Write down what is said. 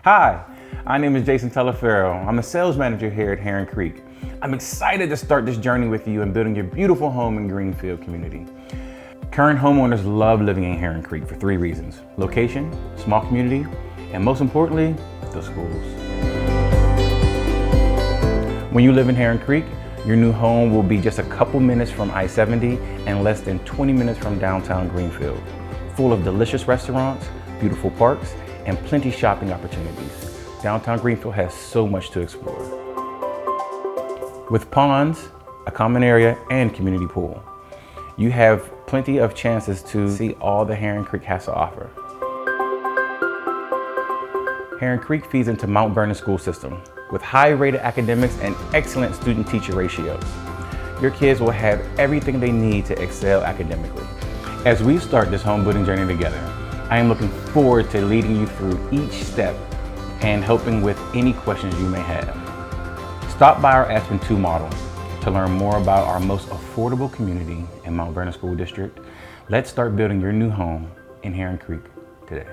Hi, my name is Jaison Telefero. I'm a sales manager here at Heron Creek. I'm excited to start this journey with you in building your beautiful home in Greenfield community. Current homeowners love living in Heron Creek for 3 reasons: location, small community, and most importantly, the schools. When you live in Heron Creek, your new home will be just a couple minutes from I-70 and less than 20 minutes from downtown Greenfield, full of delicious restaurants, beautiful parks, and plenty shopping opportunities. Downtown Greenfield has so much to explore. With ponds, a common area, and community pool, you have plenty of chances to see all the Heron Creek has to offer. Heron Creek feeds into Mount Vernon school system with high-rated academics and excellent student-teacher ratios. Your kids will have everything they need to excel academically. As we start this home building journey together, I am looking forward to leading you through each step and helping with any questions you may have. Stop by our Aspen 2 model to learn more about our most affordable community in Mount Vernon School District. Let's start building your new home in Heron Creek today.